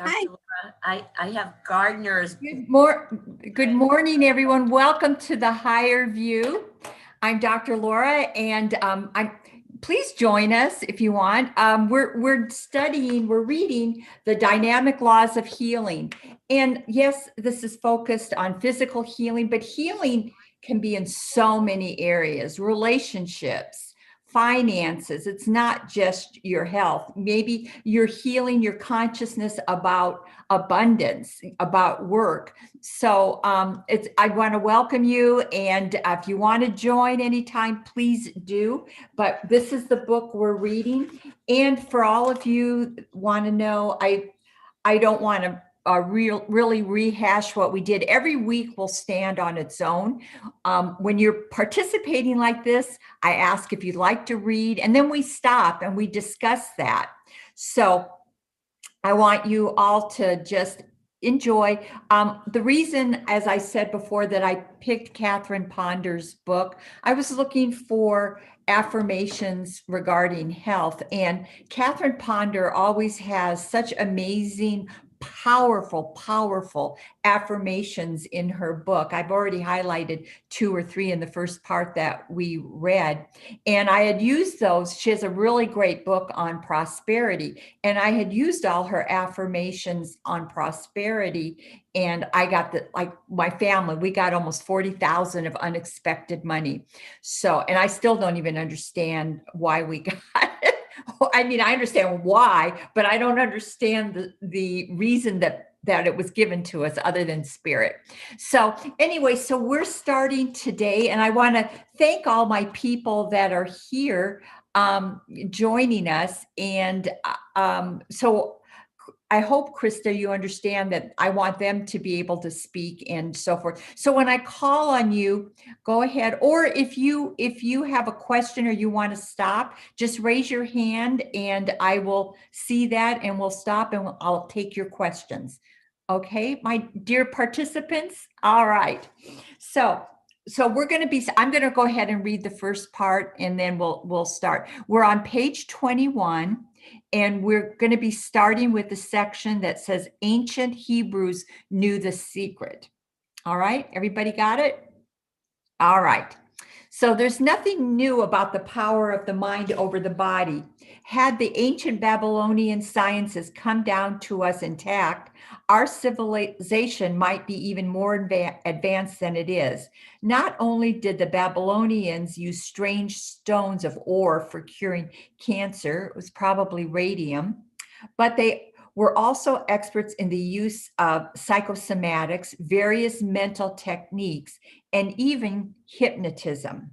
Hi. Dr. Laura, I have Gardner's. Good morning, everyone. Welcome to the Higher View. I'm Dr. Laura, and please join us if you want. We're reading the Dynamic Laws of Healing, and yes, this is focused on physical healing, but healing can be in so many areas: relationships, finances. It's not just your health. Maybe you're healing your consciousness about abundance, about work. So I want to welcome you, and if you want to join anytime, please do. But this is the book we're reading, and for all of you want to know, I don't want to really rehash what we did. Every week will stand on its own. When you're participating like this, I ask if you'd like to read, and then we stop and we discuss that. So I want you all to just enjoy. The reason, as I said before, that I picked Catherine Ponder's book, I was looking for affirmations regarding health. And Catherine Ponder always has such amazing, powerful affirmations in her book. I've already highlighted 2 or 3 in the first part that we read. And I had used those. She has a really great book on prosperity. And I had used all her affirmations on prosperity. And I got my family, we got almost 40,000 of unexpected money. So, and I still don't even understand why we got it. I mean, I understand why, but I don't understand the reason that it was given to us other than spirit. So anyway, so we're starting today, and I want to thank all my people that are here joining us. And so I hope, Krista, you understand that I want them to be able to speak and so forth. So when I call on you, go ahead. Or if you have a question or you want to stop, just raise your hand and I will see that and we'll stop and I'll take your questions. Okay, my dear participants. All right. So I'm going to go ahead and read the first part and then we'll start. We're on page 21. And we're going to be starting with the section that says ancient Hebrews knew the secret. All right, everybody got it? All right. So there's nothing new about the power of the mind over the body. Had the ancient Babylonian sciences come down to us intact, our civilization might be even more advanced than it is. Not only did the Babylonians use strange stones of ore for curing cancer, it was probably radium, but they were also experts in the use of psychosomatics, various mental techniques, and even hypnotism.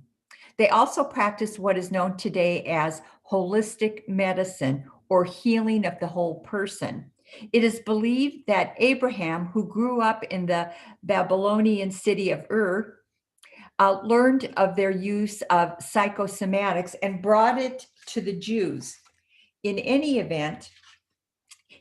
They also practiced what is known today as holistic medicine or healing of the whole person. It is believed that Abraham, who grew up in the Babylonian city of Ur, learned of their use of psychosomatics and brought it to the Jews. In any event,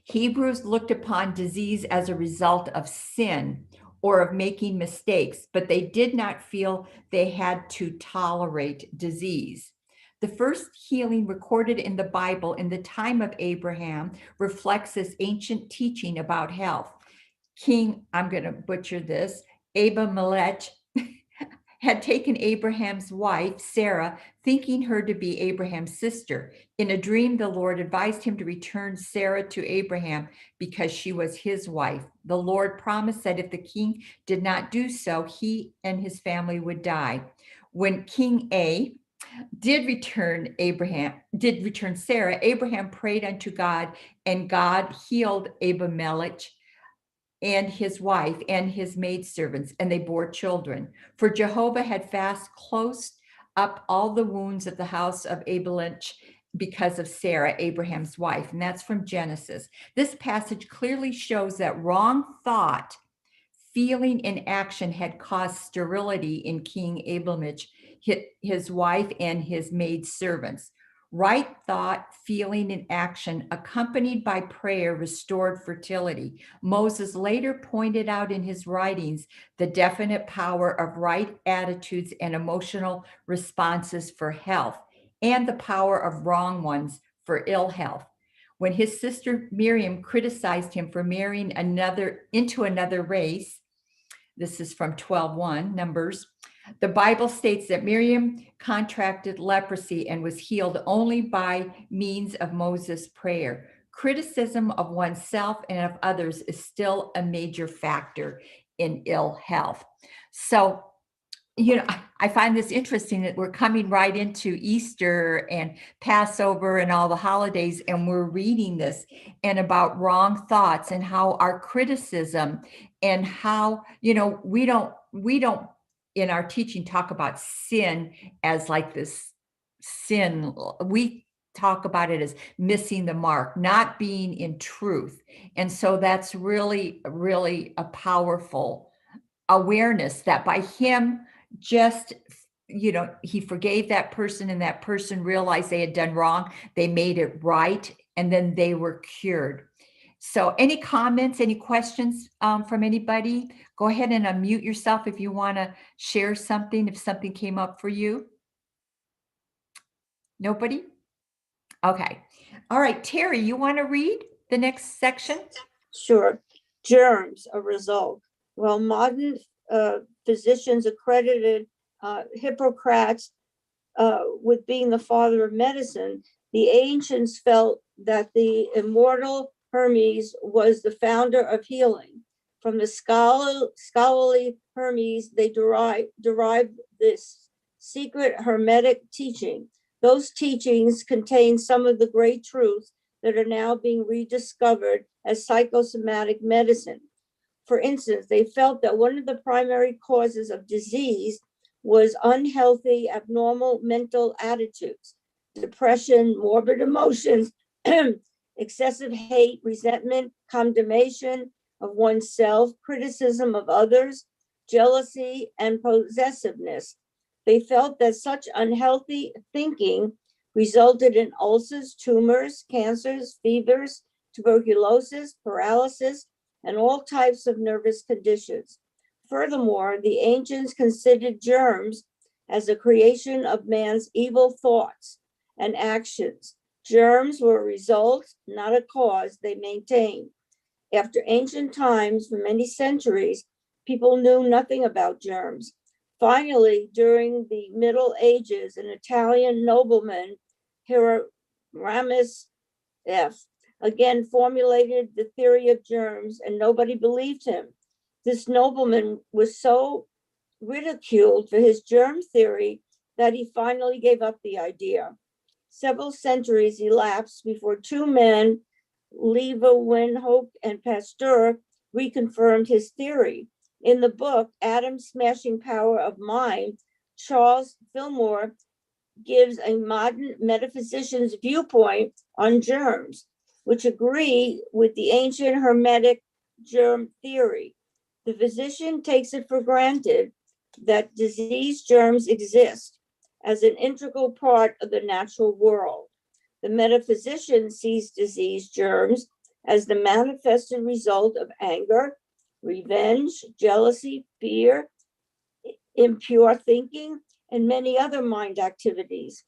Hebrews looked upon disease as a result of sin or of making mistakes, but they did not feel they had to tolerate disease. The first healing recorded in the Bible in the time of Abraham reflects this ancient teaching about health. King, I'm going to butcher this, Abimelech had taken Abraham's wife, Sarah, thinking her to be Abraham's sister. In a dream, the Lord advised him to return Sarah to Abraham because she was his wife. The Lord promised that if the king did not do so, he and his family would die. When King A did return Sarah, Abraham prayed unto God, and God healed Abimelech and his wife and his maidservants, and they bore children. For Jehovah had fast closed up all the wounds of the house of Abimelech because of Sarah, Abraham's wife. And that's from Genesis. This passage clearly shows that wrong thought, feeling, and action had caused sterility in King Abimelech, his wife, and his maidservants. Right thought, feeling, and action accompanied by prayer restored fertility. Moses later pointed out in his writings the definite power of right attitudes and emotional responses for health, and the power of wrong ones for ill health. When his sister Miriam criticized him for marrying into another race, this is from 12:1, Numbers, the Bible states that Miriam contracted leprosy and was healed only by means of Moses' prayer. Criticism of oneself and of others is still a major factor in ill health. So, I find this interesting that we're coming right into Easter and Passover and all the holidays, and we're reading this and about wrong thoughts and how our criticism and how, we don't in our teaching talk about sin as like this sin. We talk about it as missing the mark, not being in truth. And so that's really, really a powerful awareness that by him just, he forgave that person and that person realized they had done wrong. They made it right. And then they were cured. So any comments, any questions from anybody? Go ahead and unmute yourself if you want to share something, if something came up for you. Nobody? Okay. All right, Terry, you want to read the next section? Sure. Germs, a result. While modern physicians accredited Hippocrates with being the father of medicine, the ancients felt that the immortal Hermes was the founder of healing. From the scholarly Hermes, they derived this secret Hermetic teaching. Those teachings contain some of the great truths that are now being rediscovered as psychosomatic medicine. For instance, they felt that one of the primary causes of disease was unhealthy, abnormal mental attitudes, depression, morbid emotions, excessive hate, resentment, condemnation of oneself, criticism of others, jealousy, and possessiveness. They felt that such unhealthy thinking resulted in ulcers, tumors, cancers, fevers, tuberculosis, paralysis, and all types of nervous conditions. Furthermore, the ancients considered germs as a creation of man's evil thoughts and actions. Germs were a result, not a cause, they maintained. After ancient times, for many centuries, people knew nothing about germs. Finally, during the Middle Ages, an Italian nobleman, Hieronymus F., again formulated the theory of germs, and nobody believed him. This nobleman was so ridiculed for his germ theory that he finally gave up the idea. Several centuries elapsed before two men, Leeuwenhoek and Pasteur, reconfirmed his theory. In the book, Atom's Smashing Power of Mind, Charles Fillmore gives a modern metaphysician's viewpoint on germs, which agree with the ancient Hermetic germ theory. The physician takes it for granted that disease germs exist as an integral part of the natural world. The metaphysician sees disease germs as the manifested result of anger, revenge, jealousy, fear, impure thinking, and many other mind activities.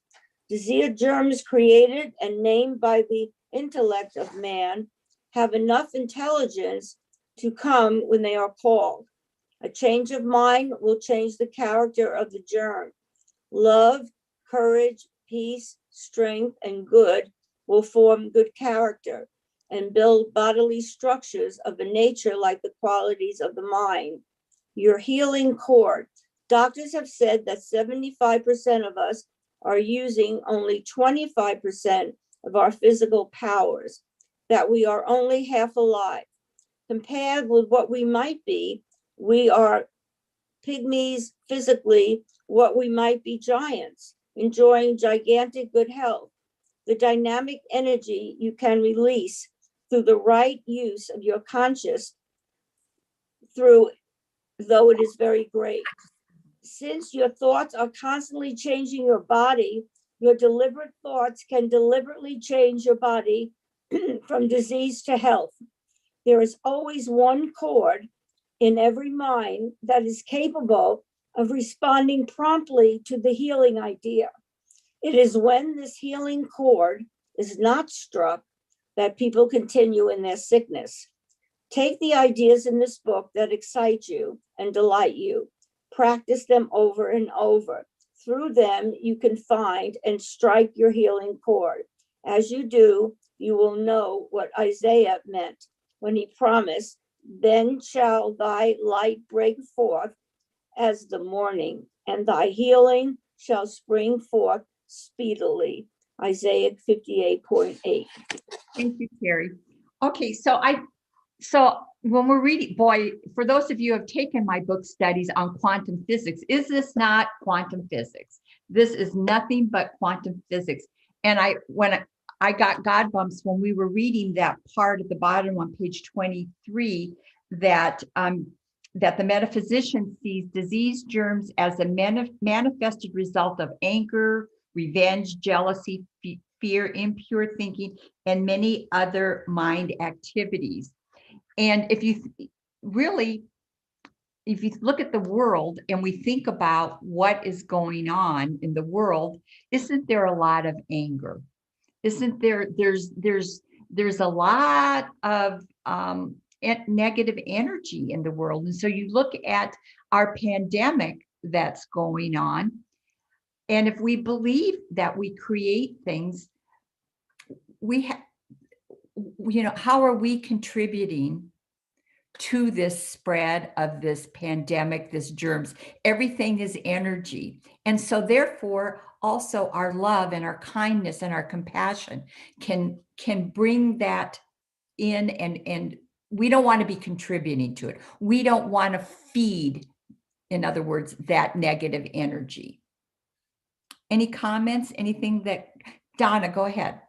Disease germs created and named by the intellect of man have enough intelligence to come when they are called. A change of mind will change the character of the germ. Love, courage, peace, strength, and good will form good character and build bodily structures of a nature like the qualities of the mind. Your healing cord. Doctors have said that 75% of us are using only 25% of our physical powers, that we are only half alive. Compared with what we might be, we are pygmies physically, what we might be giants, enjoying gigantic good health. The dynamic energy you can release through the right use of your conscious, though it is very great. Since your thoughts are constantly changing your body, your deliberate thoughts can deliberately change your body from disease to health. There is always one chord in every mind that is capable of responding promptly to the healing idea. It is when this healing chord is not struck that people continue in their sickness. Take the ideas in this book that excite you and delight you. Practice them over and over. Through them, you can find and strike your healing chord. As you do, you will know what Isaiah meant when he promised, "Then shall thy light break forth as the morning, and thy healing shall spring forth speedily." Isaiah 58:8. Thank you, Terry. Okay, so when we're reading, boy, for those of you who have taken my book studies on quantum physics, is this not quantum physics? This is nothing but quantum physics. And when I got God bumps when we were reading that part at the bottom on page 23, that the metaphysician sees disease germs as a manifested result of anger, revenge, jealousy, fear, impure thinking, and many other mind activities. And if you look at the world and we think about what is going on in the world, isn't there a lot of anger? Isn't there, there's a lot of negative energy in the world. And so you look at our pandemic that's going on, and if we believe that we create things, how are we contributing to this spread of this pandemic, this germs? Everything is energy. And so therefore, also our love and our kindness and our compassion can bring that in, and we don't want to be contributing to it. We don't want to feed, in other words, that negative energy. Any comments? Anything that, Donna, go ahead.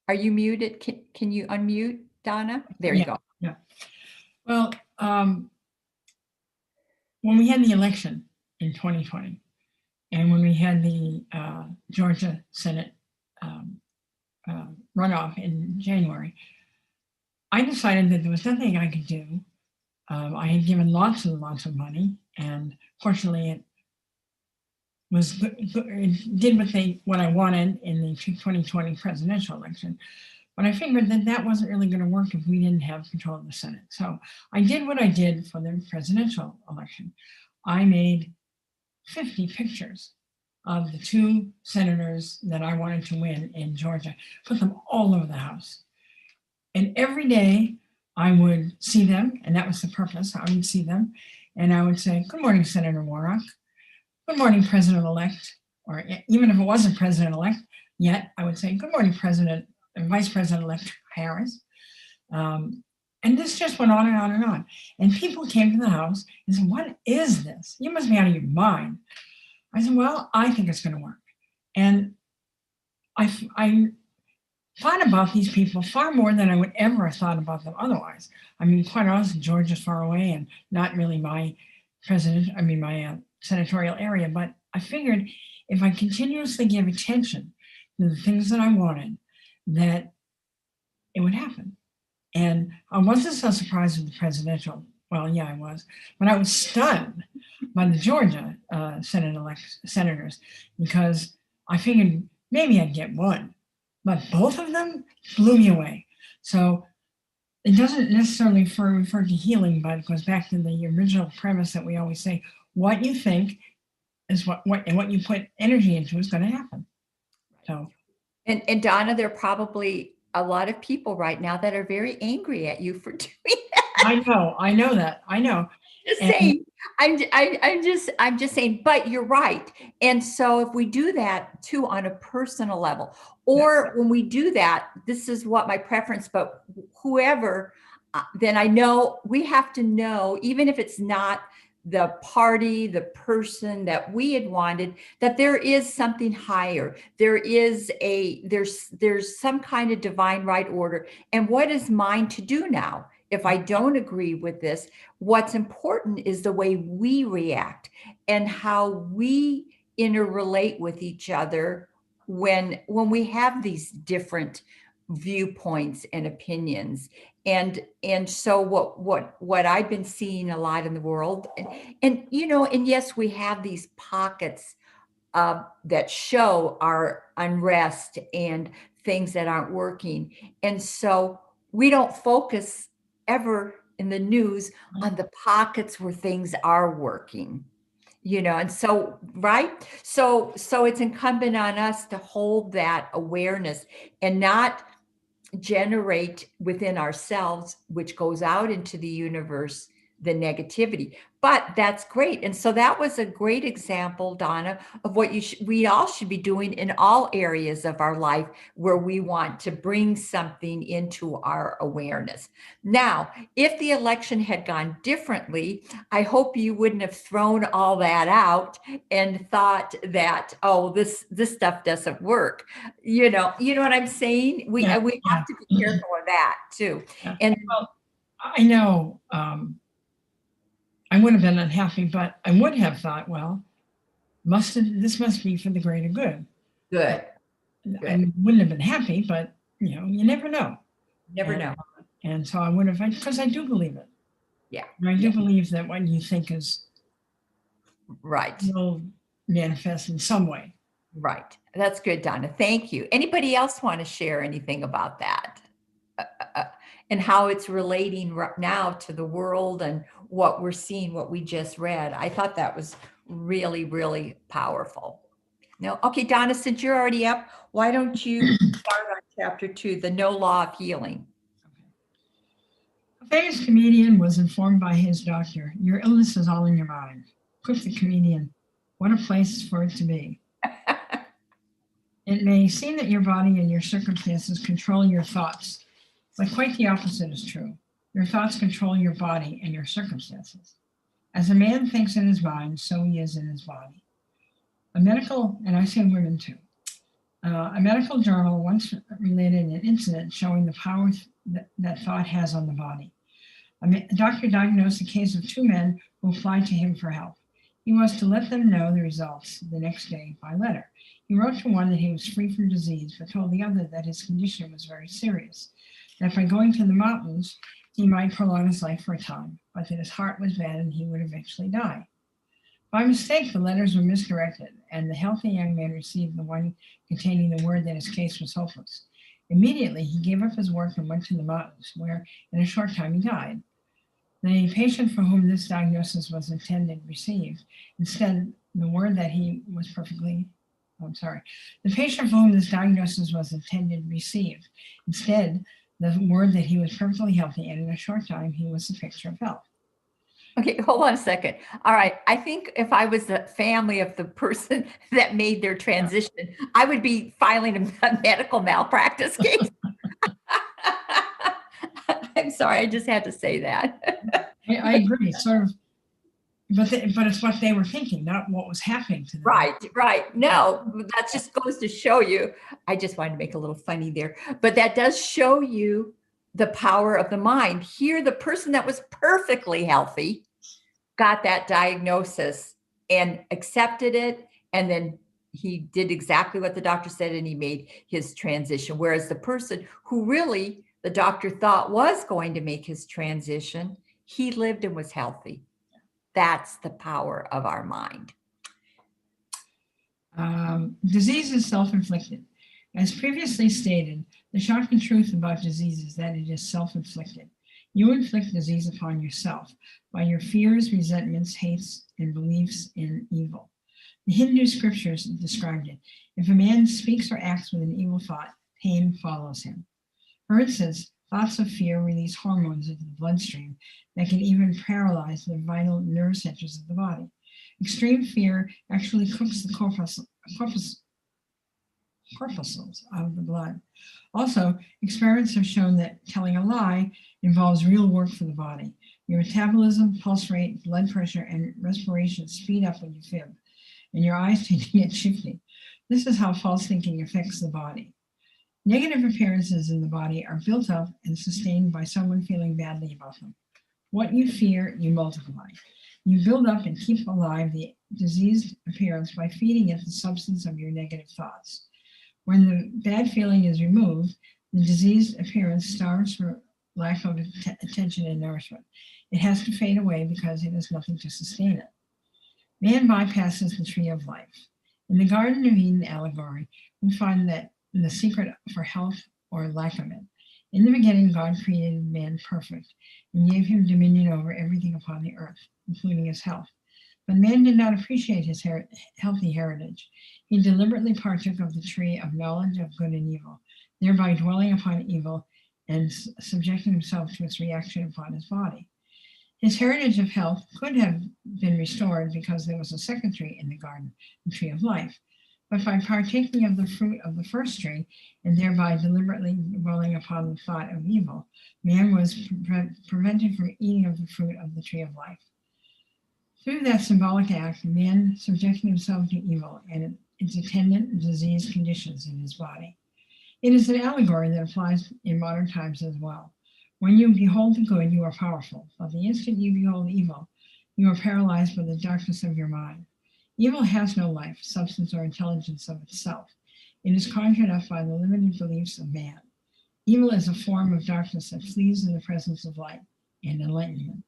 Are you muted? Can you unmute, Donna? There you go. Yeah. Well, when we had the election in 2020, and when we had the Georgia Senate runoff in January, I decided that there was nothing I could do. I had given lots and lots of money, and fortunately, it did what I wanted in the 2020 presidential election. But I figured that wasn't really going to work if we didn't have control of the Senate. So I did what I did for the presidential election. I made 50 pictures of the two senators that I wanted to win in Georgia, put them all over the house. And every day I would see them, and that was the purpose. I would see them, and I would say, "Good morning, Senator Warnock. Good morning, President-elect." Or even if it wasn't President-elect yet, I would say, "Good morning, Vice President-elect Harris." And this just went on and on and on. And people came to the house and said, "What is this? You must be out of your mind." I said, "Well, I think it's going to work." And I thought about these people far more than I would ever have thought about them otherwise. I mean, quite honestly, Georgia's far away and not really my senatorial area. But I figured if I continuously give attention to the things that I wanted, that it would happen. And I wasn't so surprised with the presidential. Well, yeah, I was, but I was stunned by the Georgia senators, because I figured maybe I'd get one, but both of them blew me away. So it doesn't necessarily refer to healing, but it goes back to the original premise that we always say: what you think is what and what you put energy into is going to happen. So, and Donna, there are probably a lot of people right now that are very angry at you for doing that. I know that. I know. Just saying, I'm just saying, but you're right. And so if we do that too on a personal level, or when we do that, this is what my preference, but whoever, then I know we have to know, even if it's not the party, the person that we had wanted, that there is something higher. There's some kind of divine right order. And what is mine to do now? If I don't agree with this, what's important is the way we react and how we interrelate with each other when we have these different viewpoints and opinions. And so what I've been seeing a lot in the world, and and yes, we have these pockets that show our unrest and things that aren't working. And so we don't focus ever in the news on the pockets where things are working. And so, right. So it's incumbent on us to hold that awareness and not generate within ourselves, which goes out into the universe, the negativity. But that's great. And so that was a great example, Donna, of what we all should be doing in all areas of our life where we want to bring something into our awareness. Now, if the election had gone differently, I hope you wouldn't have thrown all that out and thought that, oh, this stuff doesn't work. You know what I'm saying? We Yeah, we have to be careful of that too. Yeah. And Well, I know I would have been unhappy, but I would have thought, well, this must be for the greater good. good. I wouldn't have been happy, but you never know. Never And- know. And so I would have, because I do believe it. Yeah. And I do believe that what you think is Right. will manifest in some way. Right. That's good, Donna. Thank you. Anybody else want to share anything about that? And how it's relating right now to the world and what we're seeing, what we just read. I thought that was really, really powerful. No, okay, Donna, since you're already up, why don't you start on chapter 2, the no law of healing? A famous comedian was informed by his doctor, your illness is all in your mind. Quick, the comedian, what a place for it to be. It may seem that your body and your circumstances control your thoughts, but quite the opposite is true. Your thoughts control your body and your circumstances. As a man thinks in his mind, so he is in his body. A medical, and I say women too, a medical journal once related an incident showing the power that thought has on the body. A doctor diagnosed a case of 2 men who applied to him for help. He was to let them know the results the next day by letter. He wrote to one that he was free from disease, but told the other that his condition was very serious, that by going to the mountains, he might prolong his life for a time, but that his heart was bad and he would eventually die. By mistake, the letters were misdirected, and the healthy young man received the one containing the word that his case was hopeless. Immediately, he gave up his work and went to the mountains, where in a short time he died. The patient for whom this diagnosis was intended received, instead, the word that he was perfectly, the patient for whom this diagnosis was intended received, instead, the word that he was perfectly healthy, and in a short time, he was a picture of health. Okay, hold on a second. All right. I think if I was the family of the person that made their transition, I would be filing a medical malpractice case. I'm sorry. I just had to say that. I agree, sort of, but it's what they were thinking, not what was happening to them. Right. No, that just goes to show you. I just wanted to make a little funny there, but that does show you the power of the mind. Here, the person that was perfectly healthy got that diagnosis and accepted it. And then he did exactly what the doctor said and he made his transition. Whereas the person who really the doctor thought was going to make his transition, he lived and was healthy. That's the power of our mind. Disease is self-inflicted. As previously stated, the shocking truth about disease is that it is self-inflicted. You inflict disease upon yourself by your fears, resentments, hates, and beliefs in evil. The Hindu scriptures described it. If a man speaks or acts with an evil thought, pain follows him. For instance, thoughts of fear release hormones into the bloodstream that can even paralyze the vital nerve centers of the body. Extreme fear actually cooks the corpuscles out of the blood. Also, experiments have shown that telling a lie involves real work for the body. Your metabolism, pulse rate, blood pressure, and respiration speed up when you fib, and your eyes tend to get shifty. This is how false thinking affects the body. Negative appearances in the body are built up and sustained by someone feeling badly about them. What you fear, you multiply. You build up and keep alive the diseased appearance by feeding it the substance of your negative thoughts. When the bad feeling is removed, The diseased appearance starves for lack of attention and nourishment. It has to fade away because it has nothing to sustain it. Man bypasses the tree of life. In the Garden of Eden allegory, we find that the secret for health or lack of it. In the beginning, God created man perfect and gave him dominion over everything upon the earth, including his health. But man did not appreciate his healthy heritage. He deliberately partook of the tree of knowledge of good and evil, thereby dwelling upon evil and subjecting himself to its reaction upon his body. His heritage of health could have been restored because there was a second tree in the garden, the tree of life. But by partaking of the fruit of the first tree and thereby deliberately dwelling upon the thought of evil, man was prevented from eating of the fruit of the tree of life. Through that symbolic act, man subjected himself to evil and its attendant disease conditions in his body. It is an allegory that applies in modern times as well. When you behold the good, you are powerful, but the instant you behold evil, you are paralyzed by the darkness of your mind. Evil has no life, substance, or intelligence of itself. It is conjured up by the limited beliefs of man. Evil is a form of darkness that flees in the presence of light and enlightenment.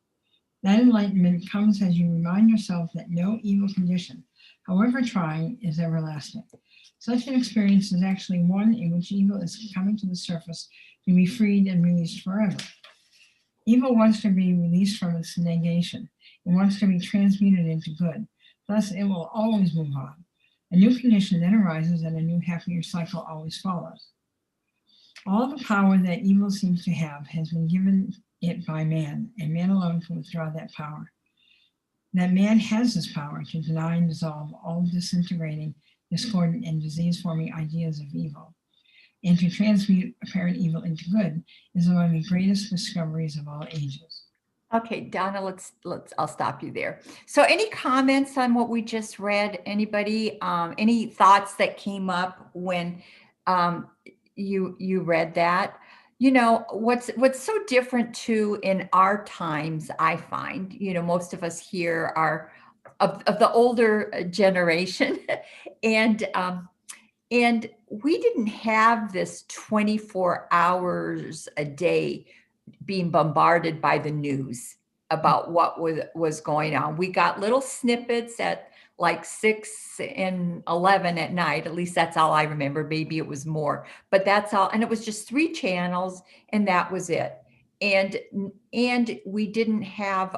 That enlightenment comes as you remind yourself that no evil condition, however trying, is everlasting. Such an experience is actually one in which evil is coming to the surface to be freed and released forever. Evil wants to be released from its negation. It wants to be transmuted into good. Thus, it will always move on. A new condition then arises and a new happier cycle always follows. All the power that evil seems to have has been given it by man, and man alone can withdraw that power. That man has this power to deny and dissolve all disintegrating, discordant, and disease-forming ideas of evil, and to transmute apparent evil into good is among the greatest discoveries of all ages. Okay, Donna, I'll stop you there. So any comments on what we just read? Anybody, any thoughts that came up when you read that? You know, what's so different too in our times, I find, you know, most of us here are of the older generation and we didn't have this 24 hours a day being bombarded by the news about what was going on. We got little snippets at like 6 and 11 at night. At least that's all I remember. Maybe it was more, but that's all. And it was just 3 channels and that was it. And we didn't have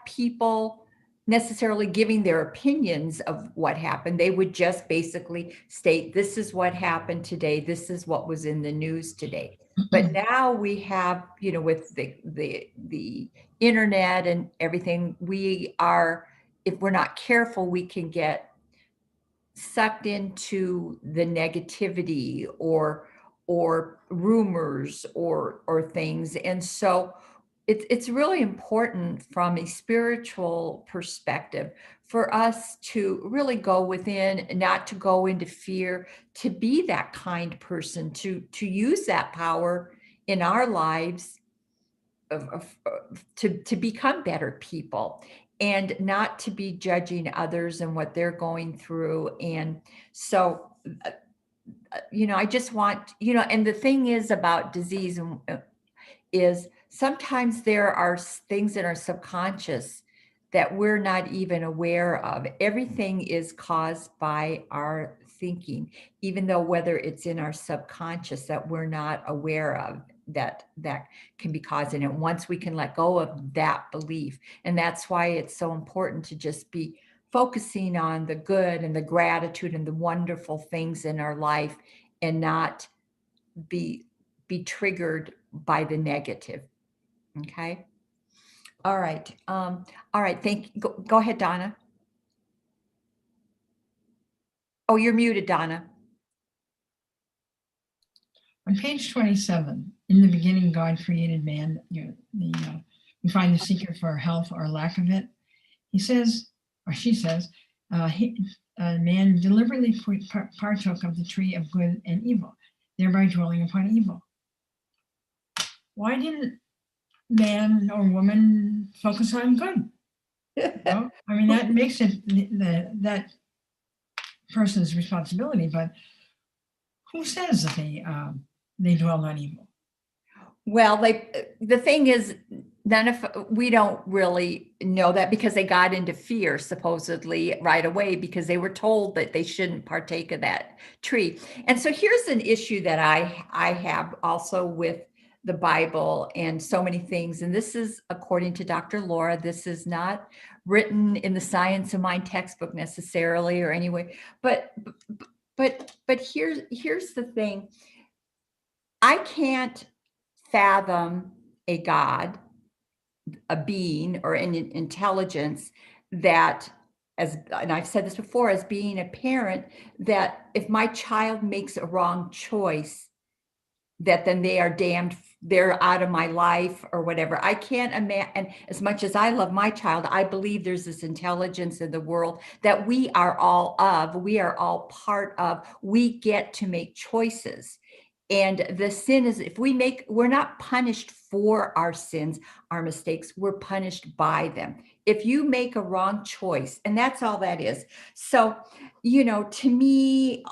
people necessarily giving their opinions of what happened. They would just basically state, this is what happened today. This is what was in the news today. But now we have, you know, with the internet and everything, we are, if we're not careful, we can get sucked into the negativity or rumors or things. And so it's really important from a spiritual perspective for us to really go within, not to go into fear, to be that kind person, to use that power in our lives to become better people and not to be judging others and what they're going through. And so, you know, I just want, you know, and the thing is about disease is sometimes there are things in our subconscious that we're not even aware of. Everything is caused by our thinking, even though whether it's in our subconscious that we're not aware of, that can be causing it. Once we can let go of that belief. And that's why it's so important to just be focusing on the good and the gratitude and the wonderful things in our life and not be triggered by the negative. Okay. All right. All right. Thank you. Go ahead, Donna. Oh, you're muted, Donna. On page 27, in the beginning, God created man. We find the secret for health or lack of it. He says, or she says, man deliberately partook of the tree of good and evil, thereby dwelling upon evil. Why didn't man or woman focus on good? Well, I mean, that makes it that person's responsibility, but who says that they dwell on evil? Well, the thing is, we don't really know that because they got into fear supposedly right away because they were told that they shouldn't partake of that tree. And so here's an issue that I have also with the Bible and so many things. And this is according to Dr. Laura, this is not written in the Science of Mind textbook necessarily or anyway, but here's the thing. I can't fathom a God, a being, or an intelligence that, and I've said this before, as being a parent, that if my child makes a wrong choice, that then they are damned, they're out of my life or whatever. I can't imagine, and as much as I love my child, I believe there's this intelligence in the world that we are all part of. We get to make choices. And the sin is, we're not punished for our sins, our mistakes, we're punished by them. If you make a wrong choice, and that's all that is. So, to me,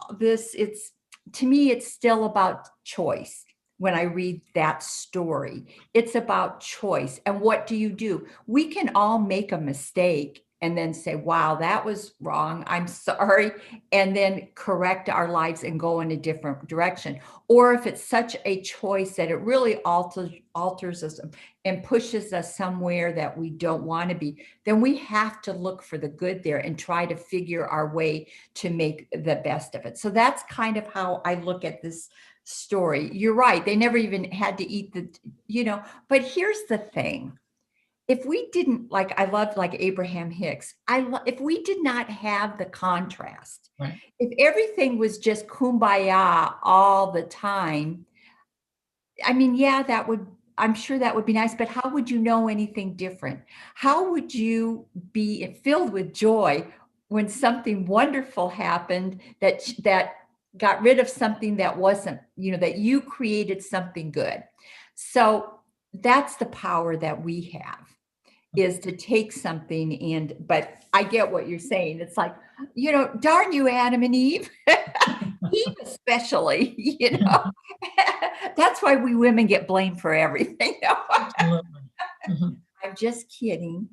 it's still about choice. When I read that story, it's about choice. And what do? We can all make a mistake and then say, wow, that was wrong, I'm sorry, and then correct our lives and go in a different direction. Or if it's such a choice that it really alters us and pushes us somewhere that we don't want to be, then we have to look for the good there and try to figure our way to make the best of it. So that's kind of how I look at this story. You're right, they never even had to eat but here's the thing. If we didn't, I loved Abraham Hicks, if we did not have the contrast, Right. If everything was just kumbaya all the time, I mean, I'm sure that would be nice, but how would you know anything different? How would you be filled with joy when something wonderful happened that got rid of something that wasn't, that you created something good? So that's the power that we have, is to take something but I get what you're saying. It's like, darn you, Adam and Eve, Eve especially, that's why we women get blamed for everything. Absolutely. Mhm. I'm just kidding.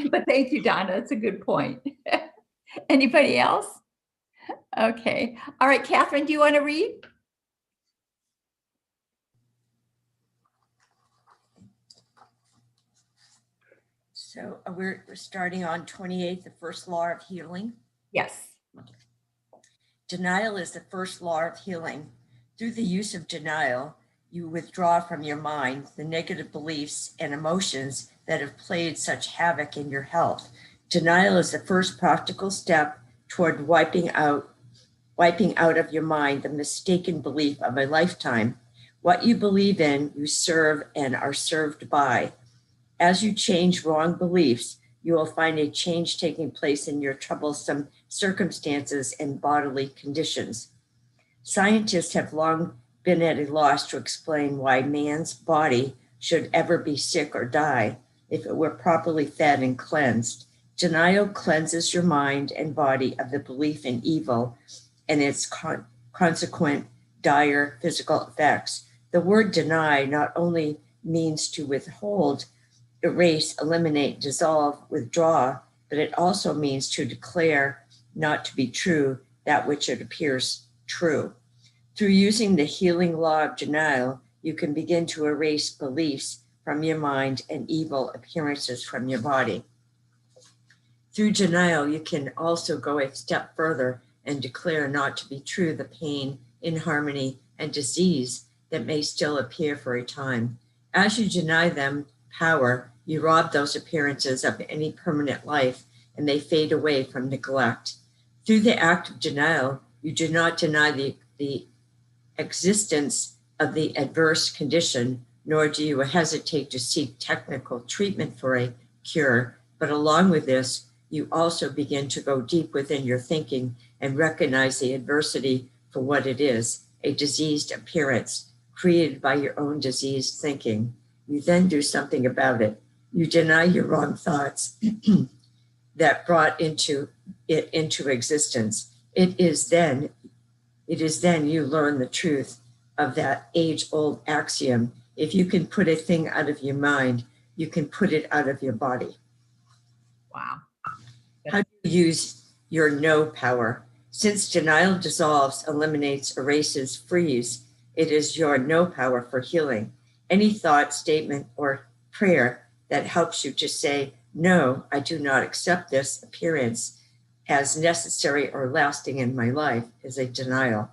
But thank you, Donna. That's a good point. Anybody else? Okay. All right, Catherine, do you want to read? So we're starting on 28, the first law of healing. Yes. Denial is the first law of healing. Through the use of denial, you withdraw from your mind the negative beliefs and emotions that have played such havoc in your health. Denial is the first practical step toward wiping out of your mind the mistaken belief of a lifetime. What you believe in, you serve and are served by. As you change wrong beliefs, you will find a change taking place in your troublesome circumstances and bodily conditions. Scientists have long been at a loss to explain why man's body should ever be sick or die if it were properly fed and cleansed. Denial cleanses your mind and body of the belief in evil and its consequent dire physical effects. The word deny not only means to withhold, erase, eliminate, dissolve, withdraw, but it also means to declare not to be true that which it appears true. Through using the healing law of denial, you can begin to erase beliefs from your mind and evil appearances from your body. Through denial, you can also go a step further and declare not to be true the pain, inharmony, and disease that may still appear for a time. As you deny them power, you rob those appearances of any permanent life, and they fade away from neglect. Through the act of denial, you do not deny the existence of the adverse condition, nor do you hesitate to seek technical treatment for a cure, but along with this, you also begin to go deep within your thinking and recognize the adversity for what it is, a diseased appearance created by your own diseased thinking. You then do something about it. You deny your wrong thoughts that brought it into existence. It is then you learn the truth of that age-old axiom. If you can put a thing out of your mind, you can put it out of your body. Wow. How do you use your no power? Since denial dissolves, eliminates, erases, frees, it is your no power for healing. Any thought, statement, or prayer that helps you to say, no, I do not accept this appearance as necessary or lasting in my life is a denial.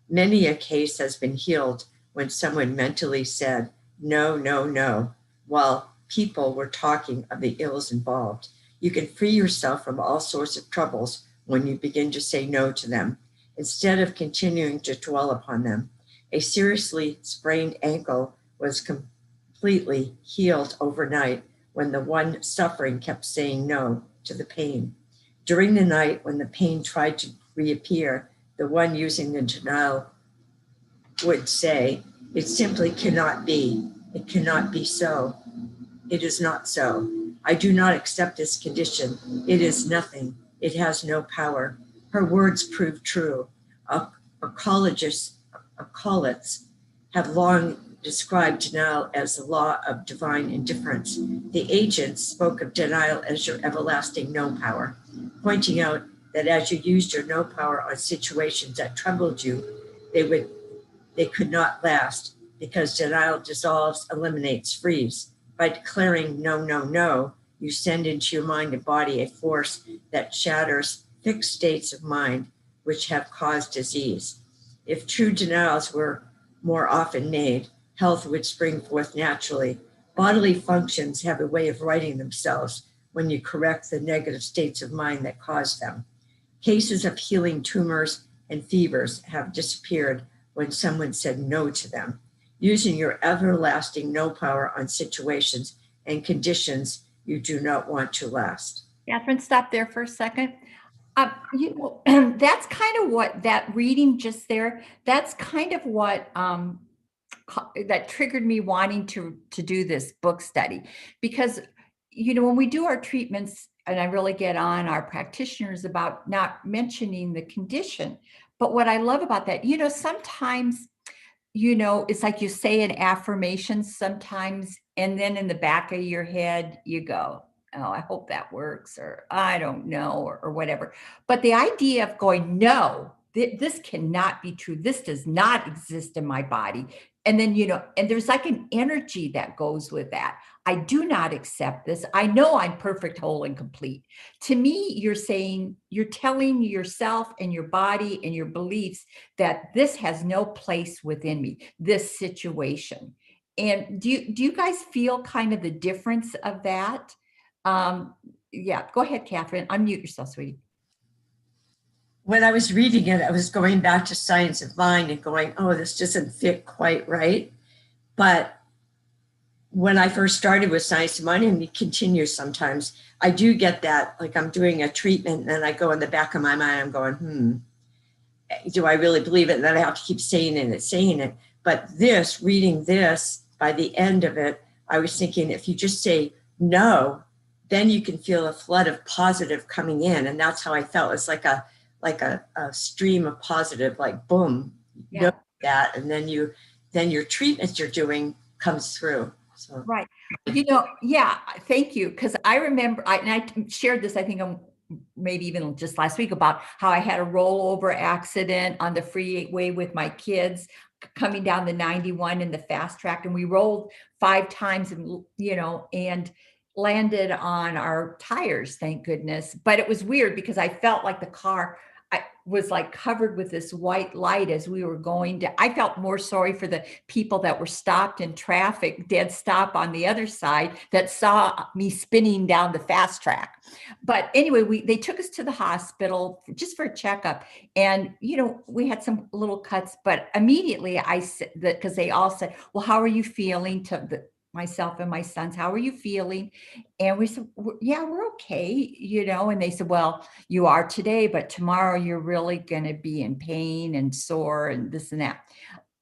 Many a case has been healed when someone mentally said, no, no, no, while people were talking of the ills involved. You can free yourself from all sorts of troubles when you begin to say no to them, instead of continuing to dwell upon them. A seriously sprained ankle was completely healed overnight when the one suffering kept saying no to the pain. During the night, when the pain tried to reappear, the one using the denial would say, it simply cannot be. It cannot be so. It is not so. I do not accept this condition. It is nothing. It has no power. Her words prove true. Ecologists have long described denial as the law of divine indifference. The ancients spoke of denial as your everlasting no power, pointing out that as you used your no power on situations that troubled you, they could not last, because denial dissolves, eliminates, frees. By declaring no, no, no, you send into your mind and body a force that shatters fixed states of mind which have caused disease. If true denials were more often made, health would spring forth naturally. Bodily functions have a way of righting themselves when you correct the negative states of mind that cause them. Cases of healing tumors and fevers have disappeared when someone said no to them. Using your everlasting no power on situations and conditions you do not want to last. Catherine, stop there for a second. That's kind of what that reading just there, that's kind of what that triggered me wanting to do this book study. Because, when we do our treatments, and I really get on our practitioners about not mentioning the condition. But what I love about that, sometimes, it's like you say an affirmation sometimes, and then in the back of your head, you go, oh, I hope that works, or I don't know, or whatever. But the idea of going, no, this cannot be true. This does not exist in my body. And then, and there's like an energy that goes with that. I do not accept this. I know I'm perfect, whole, and complete. To me, you're telling yourself and your body and your beliefs that this has no place within me, this situation. And do you guys feel kind of the difference of that? Yeah, go ahead, Catherine. Unmute yourself, sweetie. When I was reading it, I was going back to Science of Mind and going, oh, this doesn't fit quite right. But when I first started with Science of Mind, and it continues sometimes, I do get that, like I'm doing a treatment and then I go in the back of my mind, I'm going, do I really believe it? And then I have to keep saying it. But reading this, by the end of it, I was thinking, if you just say no, then you can feel a flood of positive coming in. And that's how I felt. It's like a stream of positive, like boom, Yeah. that. And then your treatment you're doing comes through. So. Right. Yeah, thank you. Because I remember, I shared this, I think maybe even just last week, about how I had a rollover accident on the freeway with my kids coming down the 91 in the fast track. And we rolled 5 times and landed on our tires, thank goodness. But it was weird because I felt like the car was like covered with this white light as we were going to. I felt more sorry for the people that were stopped in traffic, dead stop on the other side, that saw me spinning down the fast track. But anyway, they took us to the hospital just for a checkup. And, we had some little cuts, but immediately I said that, because they all said, well, how are you feeling? Myself and my sons, how are you feeling? And we said, yeah, we're okay, and they said, well, you are today, but tomorrow you're really going to be in pain and sore and this and that.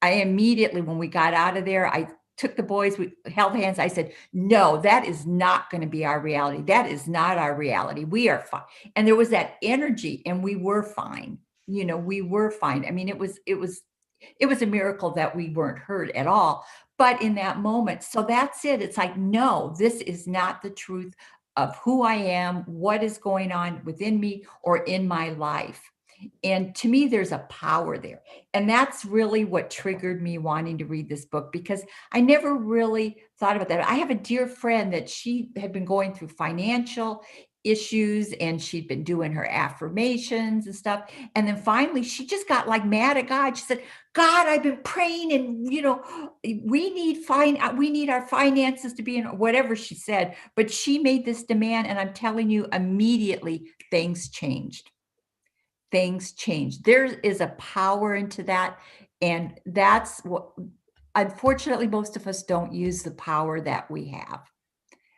I immediately, when we got out of there, I took the boys, we held hands. I said, no, that is not going to be our reality. That is not our reality. We are fine. And there was that energy, and we were fine. we were fine. I mean, it was a miracle that we weren't hurt at all. But in that moment, so that's it. It's like, no, this is not the truth of who I am, what is going on within me or in my life. And to me, there's a power there. And that's really what triggered me wanting to read this book, because I never really thought about that. I have a dear friend that she had been going through financial issues and she'd been doing her affirmations and stuff. And then finally she just got like mad at God. She said, God, I've been praying and we need our finances to be in, whatever she said, but she made this demand. And I'm telling you, immediately things changed. Things change. There is a power into that. And that's what, unfortunately, most of us don't use the power that we have.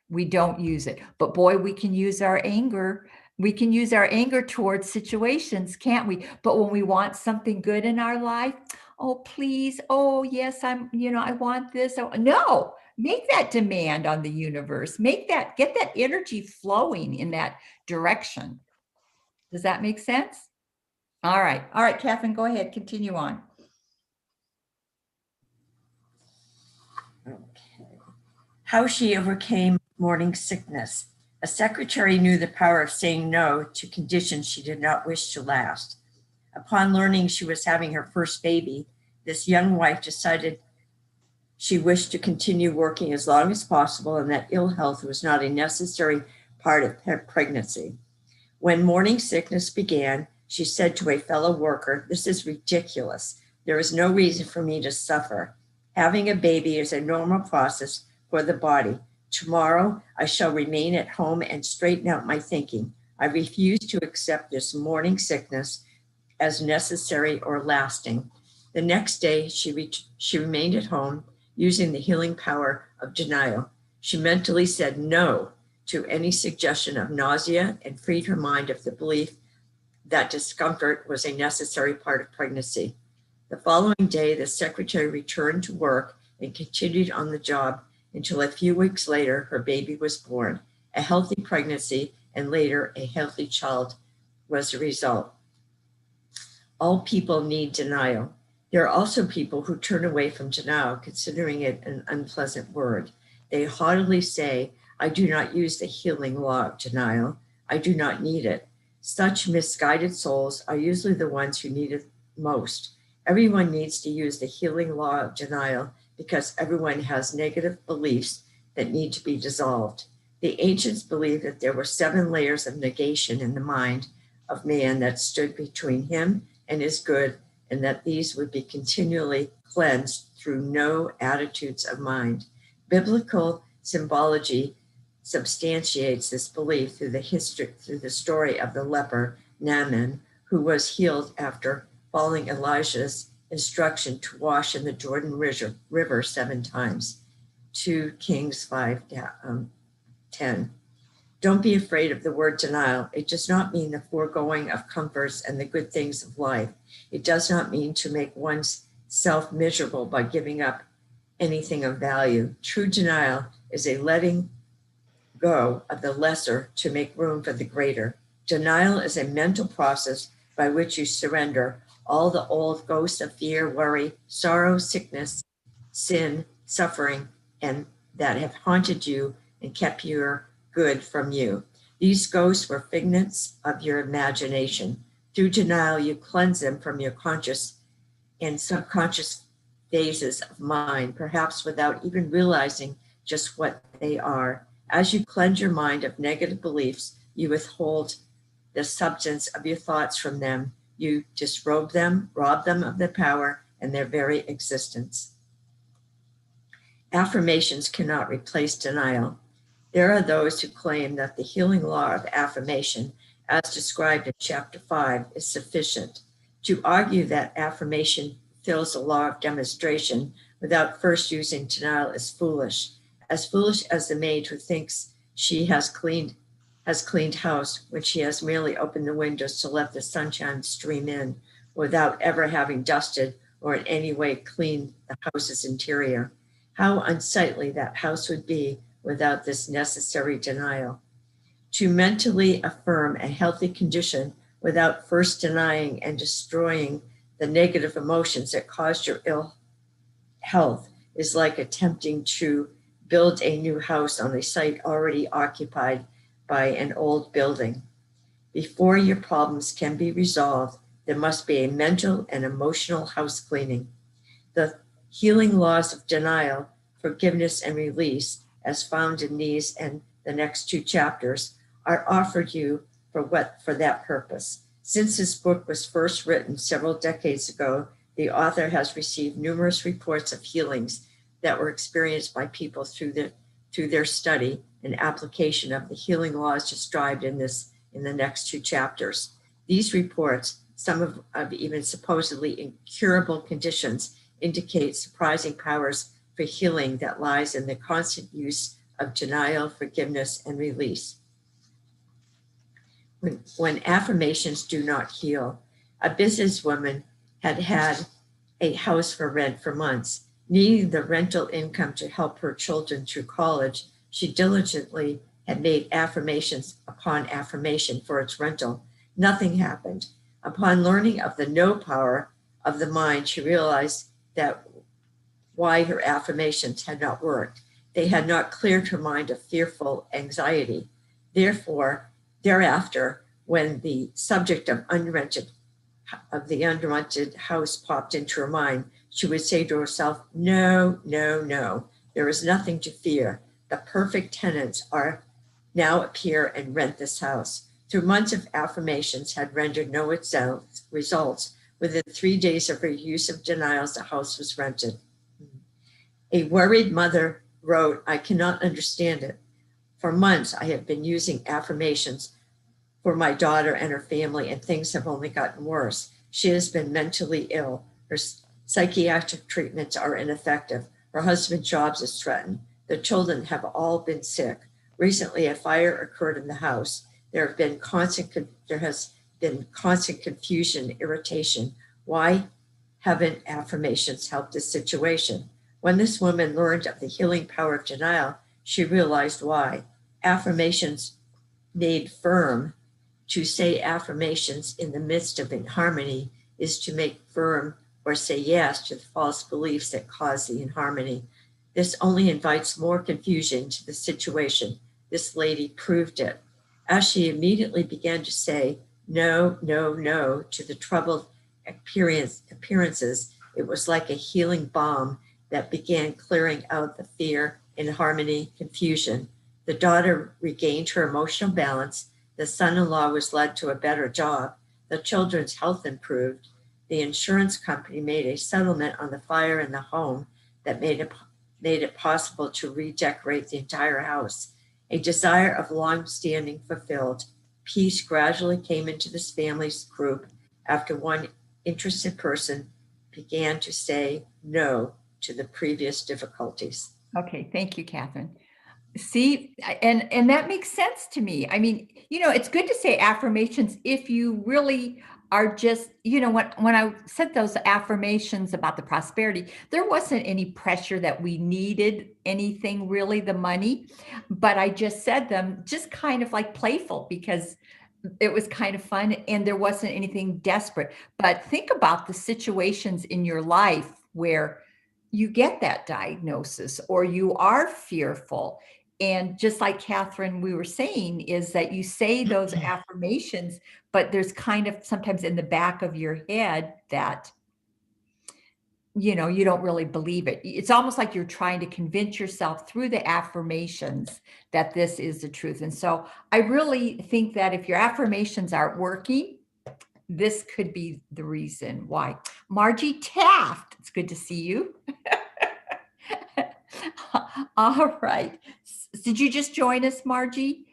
We don't use it. But boy, we can use our anger. We can use our anger towards situations, can't we? But when we want something good in our life, oh, please. Oh, yes, I want this. Oh, no, make that demand on the universe. Get that energy flowing in that direction. Does that make sense? All right, Catherine, go ahead, continue on. Okay. How she overcame morning sickness. A secretary knew the power of saying no to conditions she did not wish to last. Upon learning she was having her first baby, this young wife decided she wished to continue working as long as possible and that ill health was not a necessary part of pregnancy. When morning sickness began, she said to a fellow worker, "This is ridiculous. There is no reason for me to suffer. Having a baby is a normal process for the body. Tomorrow, I shall remain at home and straighten out my thinking. I refuse to accept this morning sickness as necessary or lasting." The next day, she remained at home using the healing power of denial. She mentally said no to any suggestion of nausea and freed her mind of the belief that discomfort was a necessary part of pregnancy. The following day, the secretary returned to work and continued on the job until a few weeks later, her baby was born. A healthy pregnancy and later a healthy child was the result. All people need denial. There are also people who turn away from denial, considering it an unpleasant word. They haughtily say, "I do not use the healing law of denial. I do not need it." Such misguided souls are usually the ones who need it most. Everyone needs to use the healing law of denial because everyone has negative beliefs that need to be dissolved. The ancients believed that there were 7 layers of negation in the mind of man that stood between him and his good, and that these would be continually cleansed through no attitudes of mind. Biblical symbology substantiates this belief through the story of the leper Naaman, who was healed after following Elijah's instruction to wash in the Jordan River 7 times. 2 Kings 5:10. Don't be afraid of the word denial. It does not mean the foregoing of comforts and the good things of life. It does not mean to make oneself miserable by giving up anything of value. True denial is a letting go of the lesser to make room for the greater. Denial is a mental process by which you surrender all the old ghosts of fear, worry, sorrow, sickness, sin, suffering, and that have haunted you and kept your good from you. These ghosts were figments of your imagination. Through denial, you cleanse them from your conscious and subconscious phases of mind, perhaps without even realizing just what they are. As you cleanse your mind of negative beliefs, you withhold the substance of your thoughts from them. You disrobe them, rob them of their power and their very existence. Affirmations cannot replace denial. There are those who claim that the healing law of affirmation, as described in chapter 5, is sufficient. To argue that affirmation fills the law of demonstration without first using denial is foolish as the maid who thinks she has cleaned house when she has merely opened the windows to let the sunshine stream in without ever having dusted or in any way cleaned the house's interior. How unsightly that house would be without this necessary denial. To mentally affirm a healthy condition without first denying and destroying the negative emotions that caused your ill health is like attempting to build a new house on a site already occupied by an old building. Before your problems can be resolved, there must be a mental and emotional house cleaning. The healing laws of denial, forgiveness, and release, as found in these and the next 2 chapters, are offered you for that purpose. Since this book was first written several decades ago, the author has received numerous reports of healings that were experienced by people through their study and application of the healing laws described in the next 2 chapters. These reports, some of even supposedly incurable conditions, indicate surprising powers for healing that lies in the constant use of denial, forgiveness, and release. When affirmations do not heal, a businesswoman had a house for rent for months. Needing the rental income to help her children through college, she diligently had made affirmations upon affirmation for its rental. Nothing happened. Upon learning of the no power of the mind, she realized that why her affirmations had not worked. They had not cleared her mind of fearful anxiety. Thereafter, when the subject of the unrented house popped into her mind, she would say to herself, no, no, no, there is nothing to fear. The perfect tenants are now appear and rent this house. Through months of affirmations had rendered no results. Within 3 days of her use of denials, the house was rented. A worried mother wrote, I cannot understand it. For months, I have been using affirmations for my daughter and her family, and things have only gotten worse. She has been mentally ill. Her psychiatric treatments are ineffective. Her husband's job is threatened. The children have all been sick. Recently, a fire occurred in the house. There has been constant confusion, irritation. Why haven't affirmations helped this situation? When this woman learned of the healing power of denial, she realized why. Affirmations made firm. To say affirmations in the midst of inharmony is to make firm or say yes to the false beliefs that cause the inharmony. This only invites more confusion to the situation. This lady proved it. As she immediately began to say no, no, no to the troubled appearances, it was like a healing balm that began clearing out the fear, inharmony, confusion. The daughter regained her emotional balance. The son-in-law was led to a better job. The children's health improved. The insurance company made a settlement on the fire in the home that made it possible to redecorate the entire house. A desire of long-standing fulfilled. Peace gradually came into this family's group after one interested person began to say no to the previous difficulties. Okay, thank you, Catherine. See, and that makes sense to me. I mean, it's good to say affirmations if you really are just, when I said those affirmations about the prosperity, there wasn't any pressure that we needed anything really, the money, but I just said them just kind of like playful because it was kind of fun and there wasn't anything desperate. But think about the situations in your life where you get that diagnosis or you are fearful. And just like Catherine, we were saying, is that you say those affirmations, but there's kind of sometimes in the back of your head that, you don't really believe it. It's almost like you're trying to convince yourself through the affirmations that this is the truth. And so I really think that if your affirmations aren't working, this could be the reason why. Margie Taft, it's good to see you. All right. Did you just join us, Margie?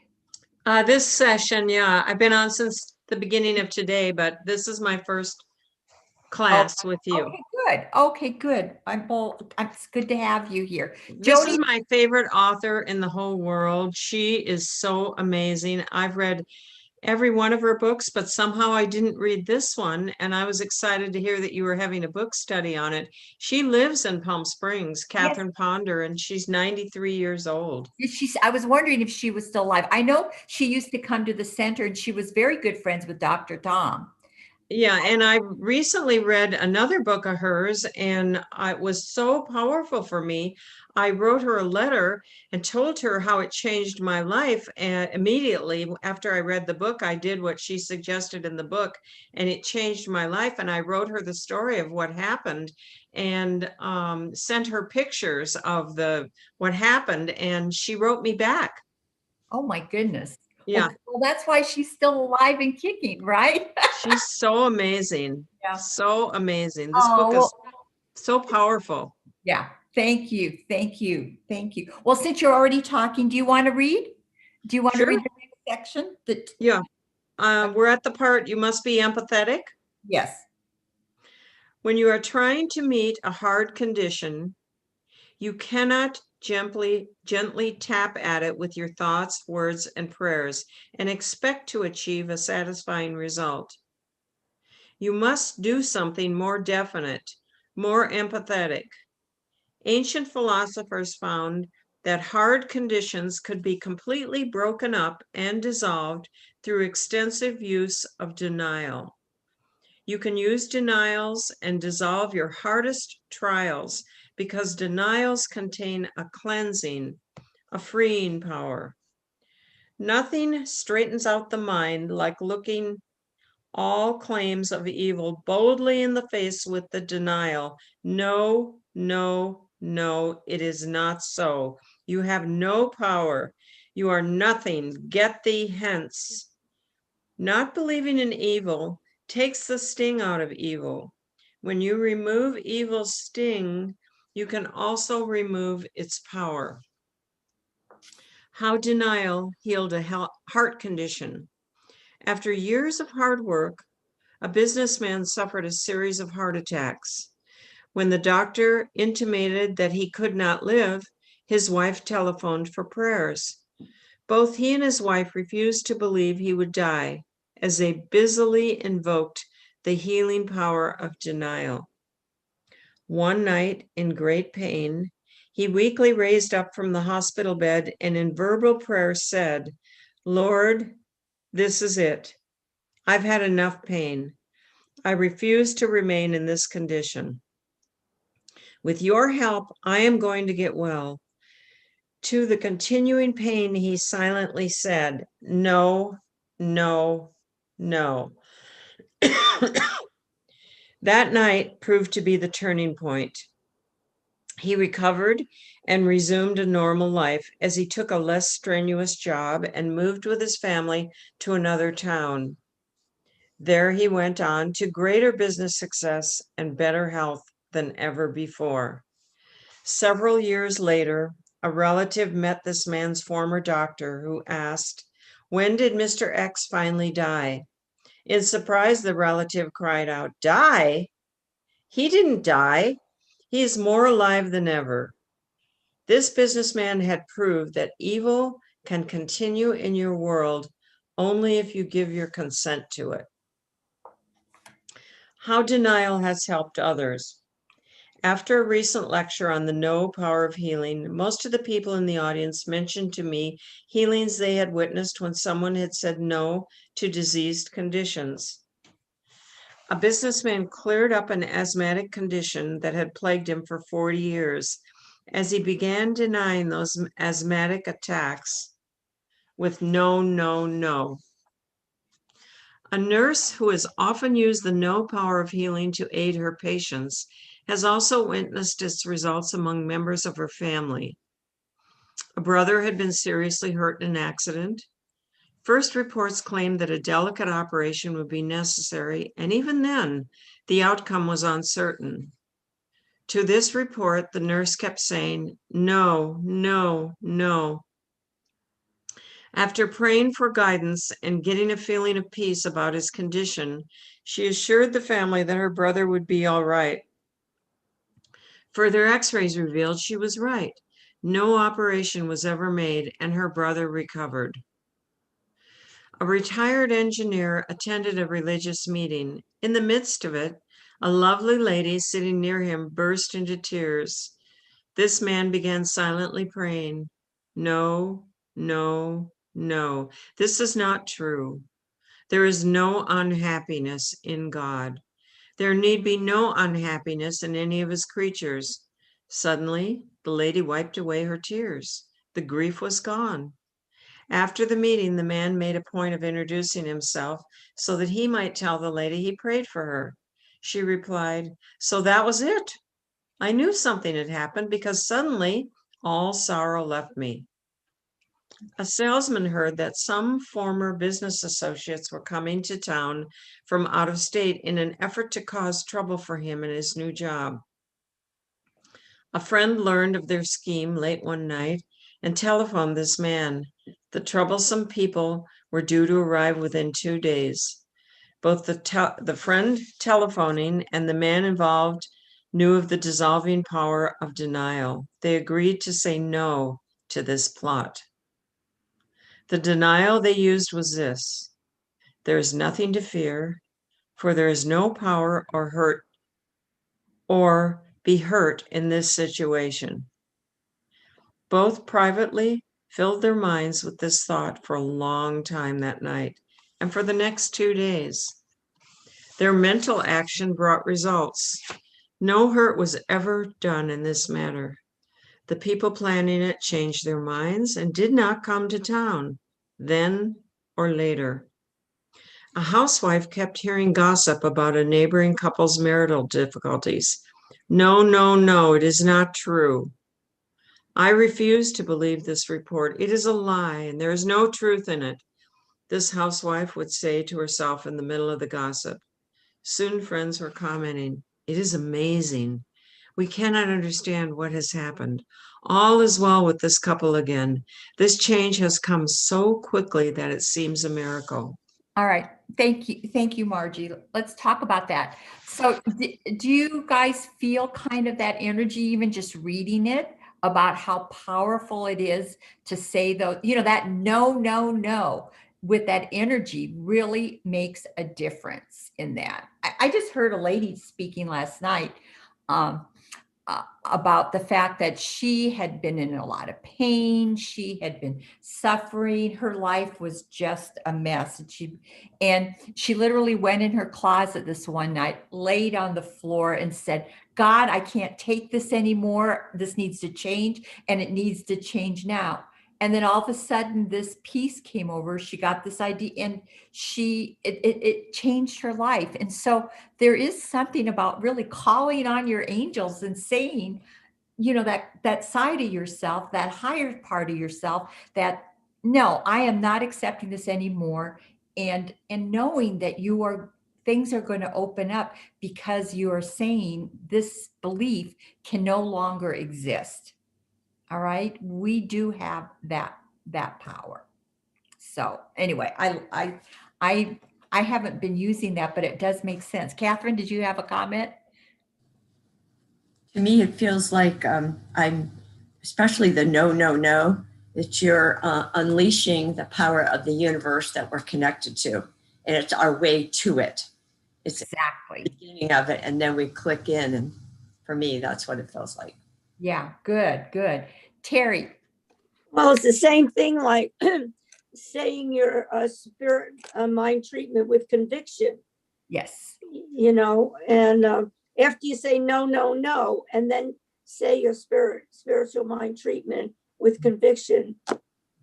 This session, yeah, I've been on since the beginning of today, but this is my first class with you. Okay, good. Okay, good. It's good to have you here. This Jody, is my favorite author in the whole world. She is so amazing. I've read every one of her books, but somehow I didn't read this one. And I was excited to hear that you were having a book study on it. She lives in Palm Springs, Catherine Ponder, and she's 93 years old. I was wondering if she was still alive. I know she used to come to the center and she was very good friends with Dr. Tom. Yeah, and I recently read another book of hers, and it was so powerful for me. I wrote her a letter and told her how it changed my life. And immediately after I read the book, I did what she suggested in the book, and it changed my life. And I wrote her the story of what happened, and sent her pictures of what happened, and she wrote me back. Oh my goodness. Yeah. Well, that's why she's still alive and kicking, right? She's so amazing. Yeah. So amazing. This Oh, book is so powerful. Yeah. Thank you. Thank you. Thank you. Well, since you're already talking, do you want to read? Do you want to Sure. read the next section? Yeah. We're at the part, you must be empathetic. Yes. When you are trying to meet a hard condition, you cannot gently tap at it with your thoughts, words, and prayers and expect to achieve a satisfying result. You must do something more definite, more empathetic. Ancient philosophers found that hard conditions could be completely broken up and dissolved through extensive use of denial. You can use denials and dissolve your hardest trials because denials contain a cleansing, a freeing power. Nothing straightens out the mind like looking all claims of evil boldly in the face with the denial. No, no, no, it is not so. You have no power. You are nothing. Get thee hence. Not believing in evil takes the sting out of evil. When you remove evil's sting, you can also remove its power. How denial healed a heart condition. After years of hard work, a businessman suffered a series of heart attacks. When the doctor intimated that he could not live, his wife telephoned for prayers. Both he and his wife refused to believe he would die as they busily invoked the healing power of denial. One night, in great pain, he weakly raised up from the hospital bed and in verbal prayer said, "Lord, this is it. I've had enough pain. I refuse to remain in this condition. With your help, I am going to get well." To the continuing pain, he silently said, "No, no, no." That night proved to be the turning point. He recovered and resumed a normal life as he took a less strenuous job and moved with his family to another town. There he went on to greater business success and better health than ever before. Several years later, a relative met this man's former doctor who asked, "When did Mr. X finally die?" In surprise, the relative cried out, "Die? He didn't die. He is more alive than ever." This businessman had proved that evil can continue in your world only if you give your consent to it. How denial has helped others. After a recent lecture on the no power of healing, most of the people in the audience mentioned to me healings they had witnessed when someone had said no to diseased conditions. A businessman cleared up an asthmatic condition that had plagued him for 40 years as he began denying those asthmatic attacks with no, no, no. A nurse who has often used the no power of healing to aid her patients has also witnessed its results among members of her family. A brother had been seriously hurt in an accident. First reports claimed that a delicate operation would be necessary, and even then, the outcome was uncertain. To this report, the nurse kept saying, "No, no, no." After praying for guidance and getting a feeling of peace about his condition, she assured the family that her brother would be all right. Further x-rays revealed she was right. No operation was ever made, and her brother recovered. A retired engineer attended a religious meeting. In the midst of it, a lovely lady sitting near him burst into tears. This man began silently praying, "No, no, no, this is not true. There is no unhappiness in God. There need be no unhappiness in any of his creatures." Suddenly, the lady wiped away her tears. The grief was gone. After the meeting, the man made a point of introducing himself so that he might tell the lady he prayed for her. She replied, "So that was it. I knew something had happened because suddenly all sorrow left me." A salesman heard that some former business associates were coming to town from out of state in an effort to cause trouble for him in his new job. A friend learned of their scheme late one night and telephoned this man. The troublesome people were due to arrive within 2 days. Both the friend telephoning and the man involved knew of the dissolving power of denial. They agreed to say no to this plot. The denial they used was this: there is nothing to fear, for there is no power or hurt or be hurt in this situation. Both privately filled their minds with this thought for a long time that night and for the next 2 days. Their mental action brought results. No hurt was ever done in this matter. The people planning it changed their minds and did not come to town, then or later. A housewife kept hearing gossip about a neighboring couple's marital difficulties. "No, no, no, it is not true. I refuse to believe this report. It is a lie, and there is no truth in it," this housewife would say to herself in the middle of the gossip. Soon friends were commenting, "It is amazing. We cannot understand what has happened. All is well with this couple again. This change has come so quickly that it seems a miracle." All right. Thank you, Margie. Let's talk about that. So do you guys feel kind of that energy, even just reading it, about how powerful it is to say those, that no, no, no with that energy really makes a difference in that. I just heard a lady speaking last night about the fact that she had been in a lot of pain. She had been suffering. Her life was just a mess. And she literally went in her closet this one night, laid on the floor and said, "God, I can't take this anymore. This needs to change, and it needs to change now." And then all of a sudden this peace came over. She got this idea and it changed her life. And so there is something about really calling on your angels and saying, that side of yourself, that higher part of yourself, that no, I am not accepting this anymore. And knowing that things are going to open up because you are saying this belief can no longer exist. All right. We do have that power. So anyway, I haven't been using that, but it does make sense. Catherine, did you have a comment? To me, it feels like I'm, especially the no, no, no, that you're unleashing the power of the universe that we're connected to. And it's our way to it. It's Exactly. the beginning of it. And then we click in. And for me, that's what it feels like. Yeah, good. Terry. Well, it's the same thing like saying your spirit mind treatment with conviction, Yes. and after you say no, no, no, and then say your spiritual mind treatment with conviction.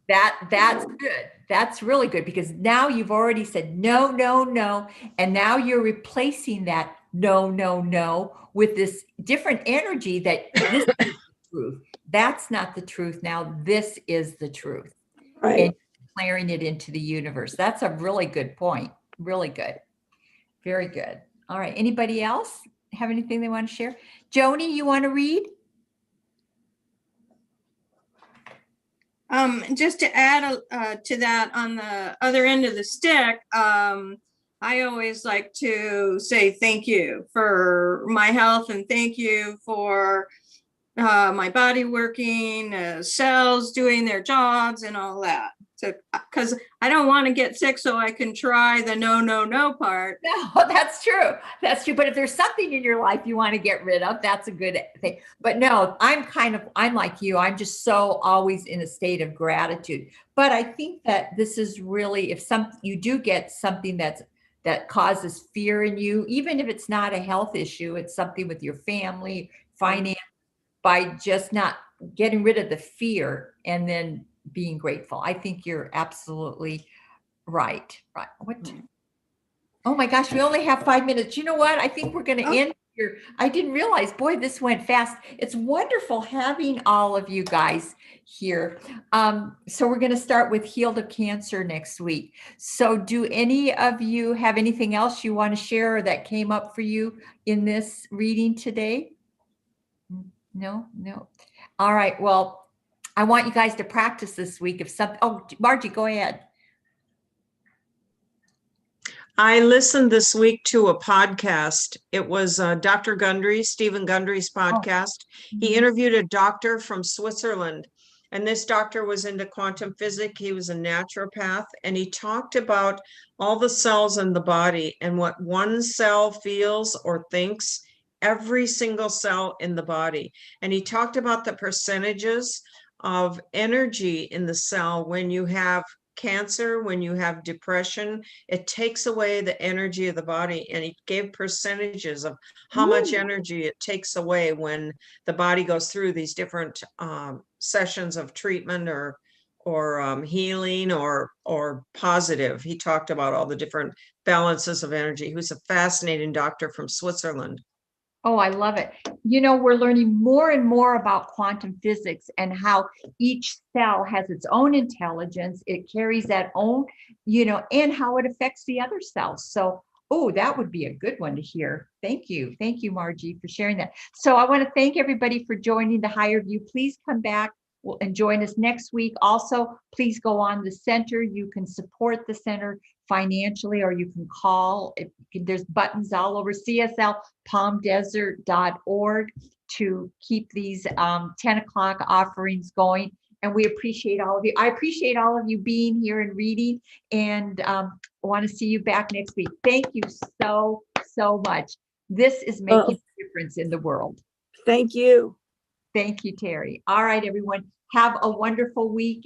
That's good. That's really good because now you've already said no, no, no. And now you're replacing that no, no, no with this different energy that this is the truth. That's not the truth. Now this is the truth. Right. And declaring it into the universe. That's a really good point. Really good. Very good. All right. Anybody else have anything they want to share? Joni, you want to read? Just to add to that, on the other end of the stick, I always like to say thank you for my health and thank you for my body working, cells doing their jobs and all that. So, because I don't want to get sick, so I can try the no, no, no part. No, that's true. That's true. But if there's something in your life you want to get rid of, that's a good thing. But no, I'm like you. I'm just so always in a state of gratitude. But I think that this is really, if you do get something that causes fear in you, even if it's not a health issue, it's something with your family, finance, by just not getting rid of the fear and then being grateful. I think you're absolutely right. Right. Oh my gosh, we only have 5 minutes. You know what? I think we're going to end here. I didn't realize, boy, this went fast. It's wonderful having all of you guys here. So we're going to start with Healed of Cancer next week. So do any of you have anything else you want to share or that came up for you in this reading today? No. All right. Well, I want you guys to practice this week. Margie, go ahead. I listened this week to a podcast. It was Dr. Gundry, Stephen Gundry's podcast. He interviewed a doctor from Switzerland, and this doctor was into quantum physics. He was a naturopath, and he talked about all the cells in the body and what one cell feels or thinks, every single cell in the body. And he talked about the percentages of energy in the cell when you have cancer, when you have depression. It takes away the energy of the body, and he gave percentages of how much energy it takes away when the body goes through these different sessions of treatment or healing or positive. He talked about all the different balances of energy. He was a fascinating doctor from Switzerland. Oh, I love it. You know, we're learning more and more about quantum physics and how each cell has its own intelligence. It carries that own, and how it affects the other cells. So, that would be a good one to hear. Thank you. Thank you, Margie, for sharing that. So I want to thank everybody for joining the Higher View. Please come back and join us next week. Also, please go on the center. You can support the center financially, or you can call. There's buttons all over cslpalmdesert.org to keep these 10 o'clock offerings going. And we appreciate all of you. I appreciate all of you being here and reading, and want to see you back next week. Thank you so much. This is making a difference in the world. Thank you. Thank you, Terry. All right, everyone. Have a wonderful week.